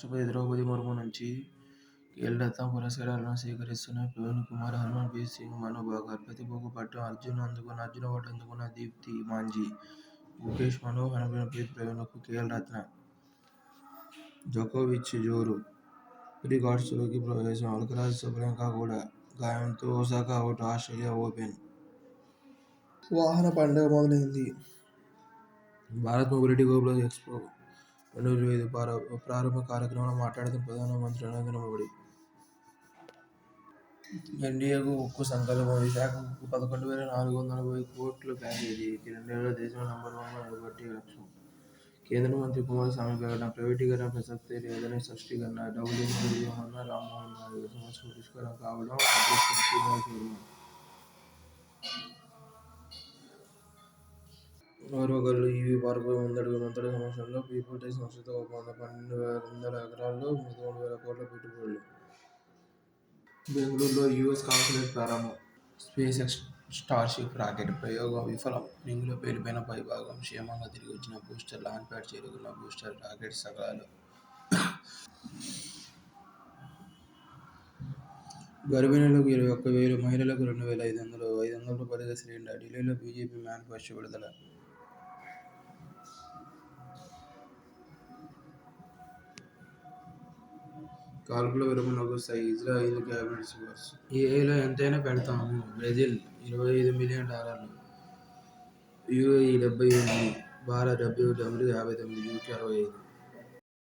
రాష్ట్రపతి ద్రౌపది ముర్ము నుంచి ఖేల్ రత్న పురస్కారాలను స్వీకరిస్తున్న ప్రవీణ్ కుమార్, హర్మన్ ప్రీత్ సింగ్, మను భాకర్. ప్రతిభకు పట్టం అర్జున అవార్డు అందుకున్న దీప్తి మాంఝీ, గుకేష్, మను, హర్మన్ ప్రీత్, ప్రవీణ్లకు ఖేల్ రత్న. జోకోవిచ్ జోరు రికార్డ్స్లోకి ప్రవేశం. అల్కరాజ్, సబలెంకా కూడా గాయంతో ఒసాకా అవుట్. ఆస్ట్రేలియా ఓపెన్ వాహన పండగ మొదలైంది. భారత్ మొబిలిటీ గ్లోబల్ ఎక్స్పో 2025 ప్రారంభ కార్యక్రమంలో మాట్లాడుతూ ప్రధానమంత్రి నరేంద్ర మోదీ ఎన్డీఏకు ఉక్కు సంకల్పం, విశాఖకు 11,440 కోట్ల ప్యాకేజీ, ఇది 2 దేశంలో నంబర్ 1గా నిలబెట్టే లక్ష్యం. కేంద్ర మంత్రి కుమారస్వామి ప్రకటన. ప్రైవేటీకరణ ప్రసక్తే లేదని స్పష్టీకరణ. డబుల్ ఇంజిన్ విజయమన్న రామ్మోహన్ నాయుడు. సమస్య పరిష్కారం కావడం అదృష్టం. శ్రీనివాస్ వర్మ. ఓర్వకల్లు ఈవీ పార్కుపై ముందడుగు సమక్షంలో పీపుల్స్ సంస్థతో ఒప్పందం. 1,200 ఎకరాల్లో 3,000 కోట్ల పెట్టుబడులు. బెంగళూరులో యూఎస్ కాన్సులేట్ ప్రారంభం. స్పేస్ ఎక్స్ స్టార్షిప్ రాకెట్ ప్రయోగం విఫలం. రింగ్లో పేలిపోయిన పైభాగం. క్షేమంగా తిరిగి వచ్చిన బూస్టర్. లాంచ్ ప్యాడ్ చేరుకున్న బూస్టర్ రాకెట్ శకలాలు. గర్భిణులకు 21,000, మహిళలకు 2,500. 500 రూపాయలుగా సిలిండర్. ఢిల్లీలో బీజేపీ మేనిఫెస్టో విడుదల. కాల్పుల విరమణకు సై. ఇజ్రాయిల్ క్యాబినెట్ సిఫార్సు. ఏఐలో ఎంతైనా పెడతాము. Brazil $25 million, UAE 78, Bharat 71, America 59, UK 65.